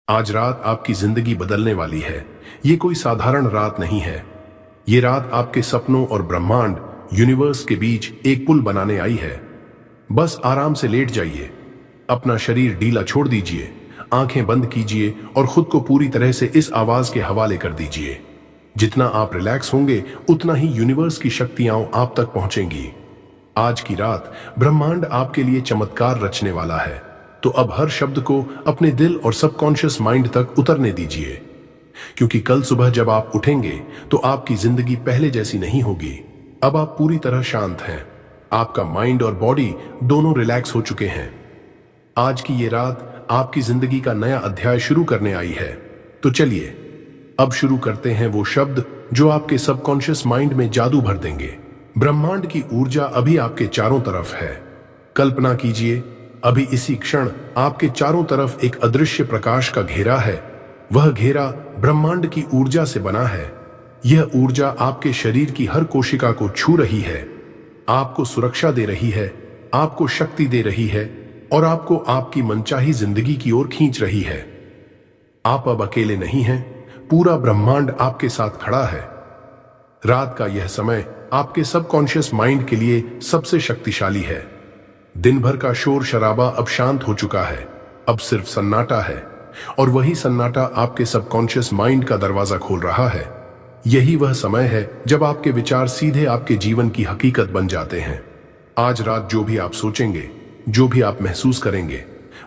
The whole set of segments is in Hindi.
आज रात आपकी जिंदगी बदलने वाली है। ये कोई साधारण रात नहीं है। ये रात आपके सपनों और ब्रह्मांड यूनिवर्स के बीच एक पुल बनाने आई है। बस आराम से लेट जाइए, अपना शरीर ढीला छोड़ दीजिए, आंखें बंद कीजिए और खुद को पूरी तरह से इस आवाज के हवाले कर दीजिए। जितना आप रिलैक्स होंगे उतना ही यूनिवर्स की शक्तियां आप तक पहुंचेंगी। आज की रात ब्रह्मांड आपके लिए चमत्कार रचने वाला है, तो अब हर शब्द को अपने दिल और सबकॉन्शियस माइंड तक उतरने दीजिए, क्योंकि कल सुबह जब आप उठेंगे तो आपकी जिंदगी पहले जैसी नहीं होगी। अब आप पूरी तरह शांत हैं, आपका माइंड और बॉडी दोनों रिलैक्स हो चुके हैं। आज की ये रात आपकी जिंदगी का नया अध्याय शुरू करने आई है। तो चलिए अब शुरू करते हैं वो शब्द जो आपके सबकॉन्शियस माइंड में जादू भर देंगे। ब्रह्मांड की ऊर्जा अभी आपके चारों तरफ है। कल्पना कीजिए, अभी इसी क्षण आपके चारों तरफ एक अदृश्य प्रकाश का घेरा है। वह घेरा ब्रह्मांड की ऊर्जा से बना है। यह ऊर्जा आपके शरीर की हर कोशिका को छू रही है, आपको सुरक्षा दे रही है, आपको शक्ति दे रही है और आपको आपकी मनचाही जिंदगी की ओर खींच रही है। आप अब अकेले नहीं हैं, पूरा ब्रह्मांड आपके साथ खड़ा है। रात का यह समय आपके सबकॉन्शियस माइंड के लिए सबसे शक्तिशाली है। दिन भर का शोर शराबा अब शांत हो चुका है। अब सिर्फ सन्नाटा है, और वही सन्नाटा आपके सबकॉन्शियस माइंड का दरवाजा खोल रहा है। यही वह समय है जब आपके विचार सीधे आपके जीवन की हकीकत बन जाते हैं। आज रात जो भी आप सोचेंगे, जो भी आप महसूस करेंगे,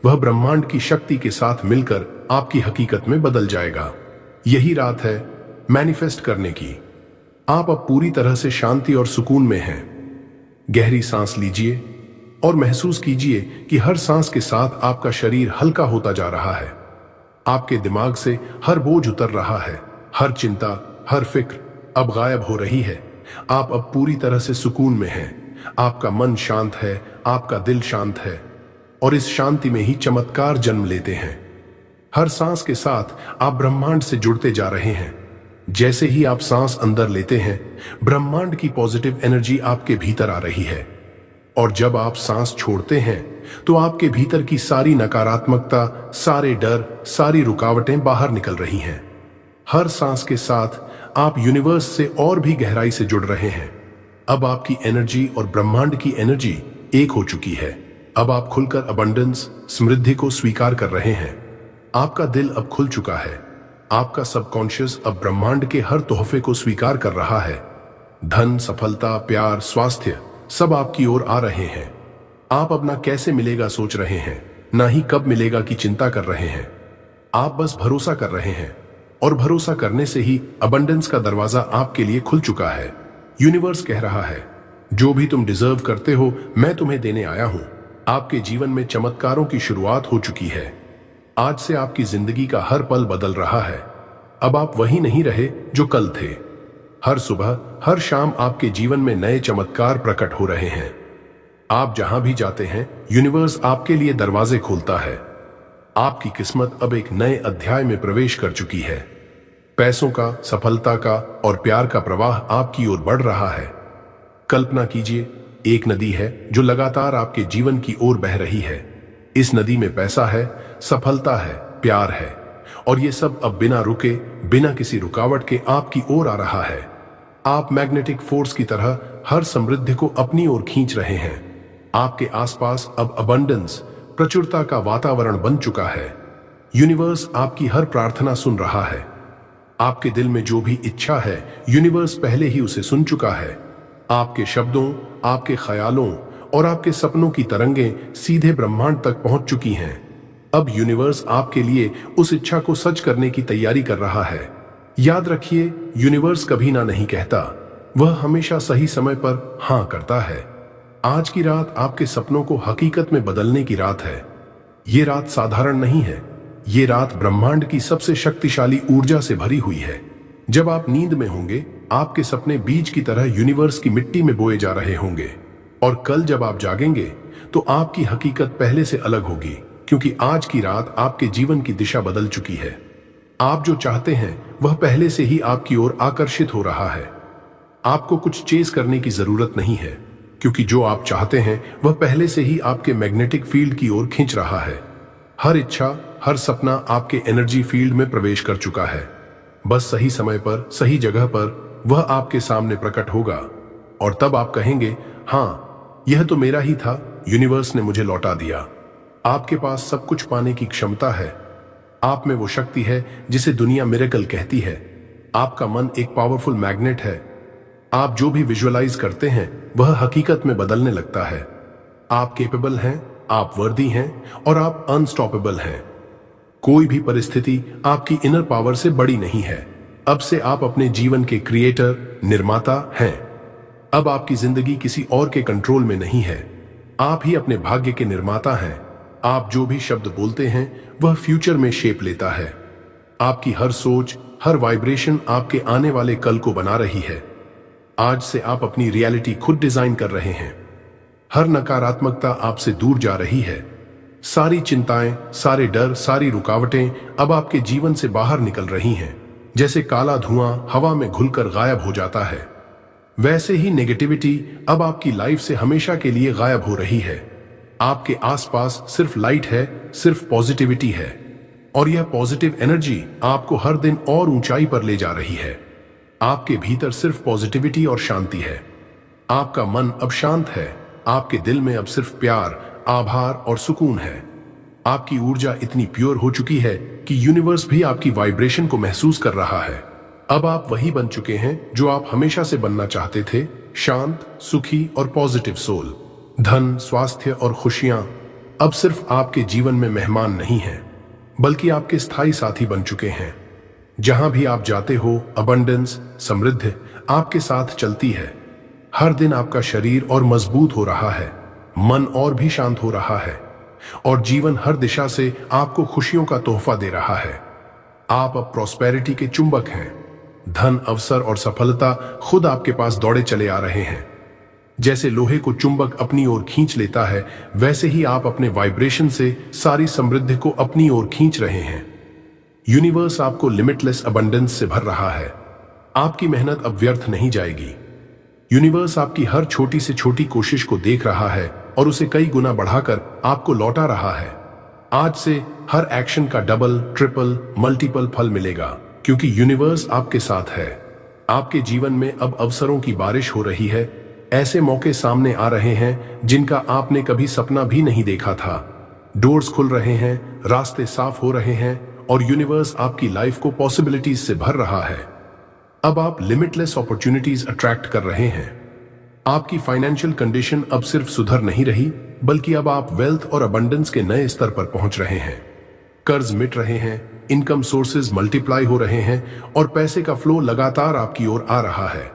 वह ब्रह्मांड की शक्ति के साथ मिलकर आपकी हकीकत में बदल जाएगा। यही रात है मैनिफेस्ट करने की। आप अब पूरी तरह से शांति और सुकून में हैं। गहरी सांस लीजिए और महसूस कीजिए कि हर सांस के साथ आपका शरीर हल्का होता जा रहा है। आपके दिमाग से हर बोझ उतर रहा है, हर चिंता, हर फिक्र अब गायब हो रही है। आप अब पूरी तरह से सुकून में हैं। आपका मन शांत है, आपका दिल शांत है, और इस शांति में ही चमत्कार जन्म लेते हैं। हर सांस के साथ आप ब्रह्मांड से जुड़ते जा रहे हैं। जैसे ही आप सांस अंदर लेते हैं, ब्रह्मांड की पॉजिटिव एनर्जी आपके भीतर आ रही है, और जब आप सांस छोड़ते हैं तो आपके भीतर की सारी नकारात्मकता, सारे डर, सारी रुकावटें बाहर निकल रही हैं। हर सांस के साथ आप यूनिवर्स से और भी गहराई से जुड़ रहे हैं। अब आपकी एनर्जी और ब्रह्मांड की एनर्जी एक हो चुकी है। अब आप खुलकर अबंडेंस, समृद्धि को स्वीकार कर रहे हैं। आपका दिल अब खुल चुका है। आपका सबकॉन्शियस अब ब्रह्मांड के हर तोहफे को स्वीकार कर रहा है। धन, सफलता, प्यार, स्वास्थ्य सब आपकी ओर आ रहे हैं। आप अब ना कैसे मिलेगा सोच रहे हैं, ना ही कब मिलेगा की चिंता कर रहे हैं। आप बस भरोसा कर रहे हैं, और भरोसा करने से ही अबंडेंस का दरवाजा आपके लिए खुल चुका है। यूनिवर्स कह रहा है, जो भी तुम डिजर्व करते हो मैं तुम्हें देने आया हूं। आपके जीवन में चमत्कारों की शुरुआत हो चुकी है। आज से आपकी जिंदगी का हर पल बदल रहा है। अब आप वही नहीं रहे जो कल थे। हर सुबह, हर शाम आपके जीवन में नए चमत्कार प्रकट हो रहे हैं। आप जहां भी जाते हैं, यूनिवर्स आपके लिए दरवाजे खोलता है। आपकी किस्मत अब एक नए अध्याय में प्रवेश कर चुकी है। पैसों का, सफलता का और प्यार का प्रवाह आपकी ओर बढ़ रहा है। कल्पना कीजिए, एक नदी है जो लगातार आपके जीवन की ओर बह रही है। इस नदी में पैसा है, सफलता है, प्यार है, और ये सब अब बिना रुके, बिना किसी रुकावट के आपकी ओर आ रहा है। आप मैग्नेटिक फोर्स की तरह हर समृद्धि को अपनी ओर खींच रहे हैं। आपके आसपास अब अबंडेंस, प्रचुरता का वातावरण बन चुका है। यूनिवर्स आपकी हर प्रार्थना सुन रहा है। आपके दिल में जो भी इच्छा है, यूनिवर्स पहले ही उसे सुन चुका है। आपके शब्दों, आपके ख्यालों और आपके सपनों की तरंगें सीधे ब्रह्मांड तक पहुंच चुकी हैं। अब यूनिवर्स आपके लिए उस इच्छा को सच करने की तैयारी कर रहा है। याद रखिए, यूनिवर्स कभी ना नहीं कहता, वह हमेशा सही समय पर हां करता है। आज की रात आपके सपनों को हकीकत में बदलने की रात है। ये रात साधारण नहीं है। ये रात ब्रह्मांड की सबसे शक्तिशाली ऊर्जा से भरी हुई है। जब आप नींद में होंगे, आपके सपने बीज की तरह यूनिवर्स की मिट्टी में बोए जा रहे होंगे, और कल जब आप जागेंगे तो आपकी हकीकत पहले से अलग होगी, क्योंकि आज की रात आपके जीवन की दिशा बदल चुकी है। आप जो चाहते हैं वह पहले से ही आपकी ओर आकर्षित हो रहा है। आपको कुछ चेज करने की जरूरत नहीं है, क्योंकि जो आप चाहते हैं वह पहले से ही आपके मैग्नेटिक फील्ड की ओर खींच रहा है। हर इच्छा, हर सपना आपके एनर्जी फील्ड में प्रवेश कर चुका है। बस सही समय पर, सही जगह पर वह आपके सामने प्रकट होगा और तब आप कहेंगे, हाँ, यह तो मेरा ही था, यूनिवर्स ने मुझे लौटा दिया। आपके पास सब कुछ पाने की क्षमता है। आप में वो शक्ति है जिसे दुनिया मिरेकल कहती है। आपका मन एक पावरफुल मैग्नेट है। आप जो भी विजुअलाइज करते हैं वह हकीकत में बदलने लगता है। आप केपेबल हैं, आप वर्दी हैं और आप अनस्टॉपेबल हैं। कोई भी परिस्थिति आपकी इनर पावर से बड़ी नहीं है। अब से आप अपने जीवन के क्रिएटर, निर्माता हैं। अब आपकी जिंदगी किसी और के कंट्रोल में नहीं है। आप ही अपने भाग्य के निर्माता हैं। आप जो भी शब्द बोलते हैं वह फ्यूचर में शेप लेता है। आपकी हर सोच, हर वाइब्रेशन आपके आने वाले कल को बना रही है। आज से आप अपनी रियलिटी खुद डिजाइन कर रहे हैं। हर नकारात्मकता आपसे दूर जा रही है। सारी चिंताएं, सारे डर, सारी रुकावटें अब आपके जीवन से बाहर निकल रही हैं। जैसे काला धुआं हवा में घुलकर गायब हो जाता है, वैसे ही नेगेटिविटी अब आपकी लाइफ से हमेशा के लिए गायब हो रही है। आपके आसपास सिर्फ लाइट है, सिर्फ पॉजिटिविटी है और यह पॉजिटिव एनर्जी आपको हर दिन और ऊंचाई पर ले जा रही है। आपके भीतर सिर्फ पॉजिटिविटी और शांति है। आपका मन अब शांत है। आपके दिल में अब सिर्फ प्यार, आभार और सुकून है। आपकी ऊर्जा इतनी प्योर हो चुकी है कि यूनिवर्स भी आपकी वाइब्रेशन को महसूस कर रहा है। अब आप वही बन चुके हैं जो आप हमेशा से बनना चाहते थे, शांत, सुखी और पॉजिटिव सोल। धन, स्वास्थ्य और खुशियां अब सिर्फ आपके जीवन में मेहमान नहीं हैं, बल्कि आपके स्थायी साथी बन चुके हैं। जहां भी आप जाते हो, अबंडेंस, समृद्धि आपके साथ चलती है। हर दिन आपका शरीर और मजबूत हो रहा है, मन और भी शांत हो रहा है और जीवन हर दिशा से आपको खुशियों का तोहफा दे रहा है। आप अब प्रॉस्पेरिटी के चुंबक हैं। धन, अवसर और सफलता खुद आपके पास दौड़े चले आ रहे हैं। जैसे लोहे को चुंबक अपनी ओर खींच लेता है, वैसे ही आप अपने वाइब्रेशन से सारी समृद्धि को अपनी ओर खींच रहे हैं। यूनिवर्स आपको लिमिटलेस अबंडेंस से भर रहा है। आपकी मेहनत अब व्यर्थ नहीं जाएगी। यूनिवर्स आपकी हर छोटी से छोटी कोशिश को देख रहा है और उसे कई गुना बढ़ाकर आपको लौटा रहा है। आज से हर एक्शन का डबल, ट्रिपल, मल्टीपल फल मिलेगा, क्योंकि यूनिवर्स आपके साथ है। आपके जीवन में अब अवसरों की बारिश हो रही है। ऐसे मौके सामने आ रहे हैं जिनका आपने कभी सपना भी नहीं देखा था। डोर्स खुल रहे हैं, रास्ते साफ हो रहे हैं और यूनिवर्स आपकी लाइफ को पॉसिबिलिटीज से भर रहा है। अब आप लिमिटलेस अपॉर्चुनिटीज अट्रैक्ट कर रहे हैं। आपकी फाइनेंशियल कंडीशन अब सिर्फ सुधर नहीं रही, बल्कि अब आप वेल्थ और अबंडेंस के नए स्तर पर पहुंच रहे हैं। कर्ज मिट रहे हैं, इनकम सोर्सेज मल्टीप्लाई हो रहे हैं और पैसे का फ्लो लगातार आपकी ओर आ रहा है।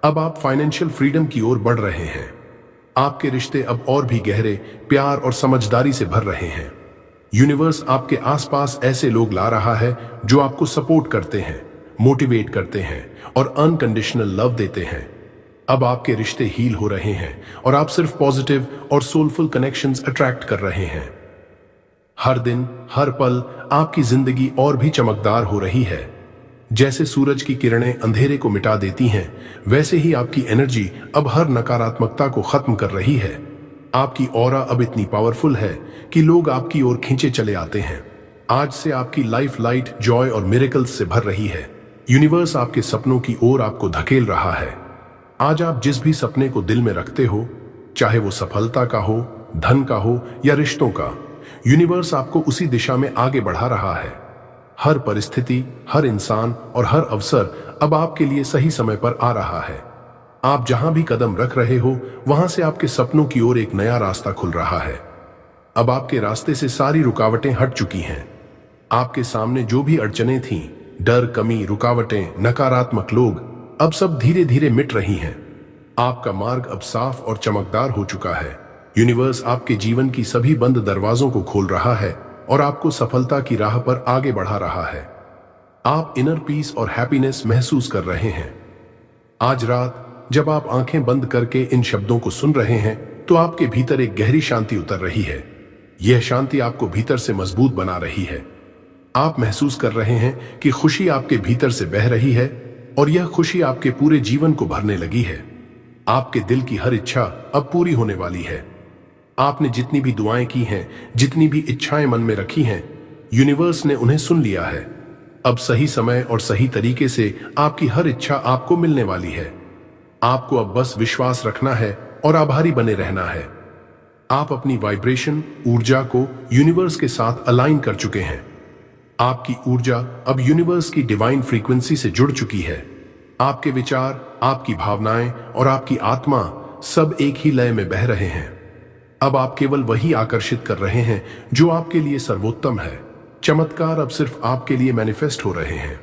अब आप फाइनेंशियल फ्रीडम की ओर बढ़ रहे हैं। आपके रिश्ते अब और भी गहरे, प्यार और समझदारी से भर रहे हैं। यूनिवर्स आपके आसपास ऐसे लोग ला रहा है जो आपको सपोर्ट करते हैं, मोटिवेट करते हैं और अनकंडीशनल लव देते हैं। अब आपके रिश्ते हील हो रहे हैं और आप सिर्फ पॉजिटिव और सोलफुल कनेक्शंस अट्रैक्ट कर रहे हैं। हर दिन, हर पल आपकी जिंदगी और भी चमकदार हो रही है। जैसे सूरज की किरणें अंधेरे को मिटा देती हैं, वैसे ही आपकी एनर्जी अब हर नकारात्मकता को खत्म कर रही है। आपकी ऑरा अब इतनी पावरफुल है कि लोग आपकी ओर खींचे चले आते हैं। आज से आपकी लाइफ लाइट, जॉय और मिरेकल्स से भर रही है। यूनिवर्स आपके सपनों की ओर आपको धकेल रहा है। आज आप जिस भी सपने को दिल में रखते हो, चाहे वो सफलता का हो, धन का हो या रिश्तों का, यूनिवर्स आपको उसी दिशा में आगे बढ़ा रहा है। हर परिस्थिति, हर इंसान और हर अवसर अब आपके लिए सही समय पर आ रहा है। आप जहां भी कदम रख रहे हो, वहां से आपके सपनों की ओर एक नया रास्ता खुल रहा है। अब आपके रास्ते से सारी रुकावटें हट चुकी हैं। आपके सामने जो भी अड़चनें थीं, डर, कमी, रुकावटें, नकारात्मक लोग, अब सब धीरे धीरे मिट रही हैं। आपका मार्ग अब साफ और चमकदार हो चुका है। यूनिवर्स आपके जीवन की सभी बंद दरवाजों को खोल रहा है और आपको सफलता की राह पर आगे बढ़ा रहा है। आप इनर पीस और हैप्पीनेस महसूस कर रहे हैं। आज रात जब आप आंखें बंद करके इन शब्दों को सुन रहे हैं, तो आपके भीतर एक गहरी शांति उतर रही है। यह शांति आपको भीतर से मजबूत बना रही है। आप महसूस कर रहे हैं कि खुशी आपके भीतर से बह रही है और यह खुशी आपके पूरे जीवन को भरने लगी है। आपके दिल की हर इच्छा अब पूरी होने वाली है। आपने जितनी भी दुआएं की हैं, जितनी भी इच्छाएं मन में रखी हैं, यूनिवर्स ने उन्हें सुन लिया है। अब सही समय और सही तरीके से आपकी हर इच्छा आपको मिलने वाली है। आपको अब बस विश्वास रखना है और आभारी बने रहना है। आप अपनी वाइब्रेशन ऊर्जा को यूनिवर्स के साथ अलाइन कर चुके हैं। आपकी ऊर्जा अब यूनिवर्स की डिवाइन फ्रीक्वेंसी से जुड़ चुकी है। आपके विचार, आपकी भावनाएं और आपकी आत्मा सब एक ही लय में बह रहे हैं। अब आप केवल वही आकर्षित कर रहे हैं जो आपके लिए सर्वोत्तम है। चमत्कार अब सिर्फ आपके लिए मैनिफेस्ट हो रहे हैं।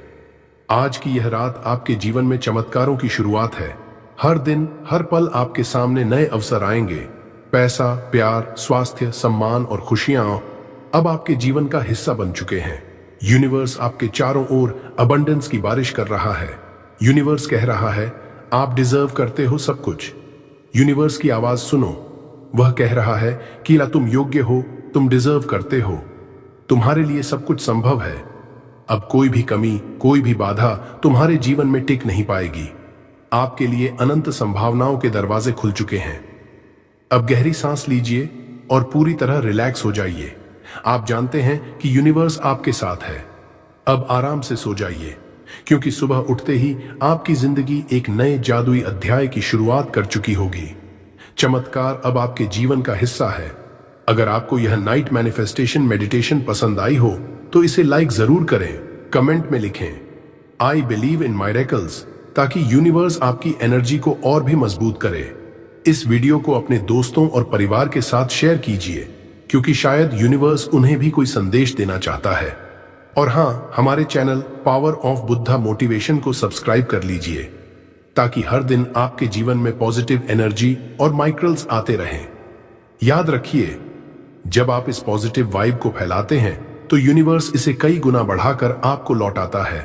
आज की यह रात आपके जीवन में चमत्कारों की शुरुआत है। हर दिन, हर पल आपके सामने नए अवसर आएंगे। पैसा, प्यार, स्वास्थ्य, सम्मान और खुशियां अब आपके जीवन का हिस्सा बन चुके हैं। यूनिवर्स आपके चारों ओर अबंडेंस की बारिश कर रहा है। यूनिवर्स कह रहा है, आप डिजर्व करते हो सब कुछ। यूनिवर्स की आवाज सुनो। वह कह रहा है कि तुम योग्य हो, तुम डिजर्व करते हो, तुम्हारे लिए सब कुछ संभव है। अब कोई भी कमी, कोई भी बाधा तुम्हारे जीवन में टिक नहीं पाएगी। आपके लिए अनंत संभावनाओं के दरवाजे खुल चुके हैं। अब गहरी सांस लीजिए और पूरी तरह रिलैक्स हो जाइए। आप जानते हैं कि यूनिवर्स आपके साथ है। अब आराम से सो जाइए, क्योंकि सुबह उठते ही आपकी जिंदगी एक नए जादुई अध्याय की शुरुआत कर चुकी होगी। चमत्कार अब आपके जीवन का हिस्सा है। अगर आपको यह नाइट मैनिफेस्टेशन मेडिटेशन पसंद आई हो तो इसे लाइक जरूर करें, कमेंट में लिखें आई बिलीव इन मिरेकल्स, ताकि यूनिवर्स आपकी एनर्जी को और भी मजबूत करे। इस वीडियो को अपने दोस्तों और परिवार के साथ शेयर कीजिए, क्योंकि शायद यूनिवर्स उन्हें भी कोई संदेश देना चाहता है। और हाँ, हमारे channel power of Buddha motivation को सब्सक्राइब कर लीजिए, ताकि हर दिन आपके जीवन में पॉजिटिव एनर्जी और माइक्रल्स आते रहें। याद रखिए, जब आप इस पॉजिटिव वाइब को फैलाते हैं तो यूनिवर्स इसे कई गुना बढ़ाकर आपको लौटाता है।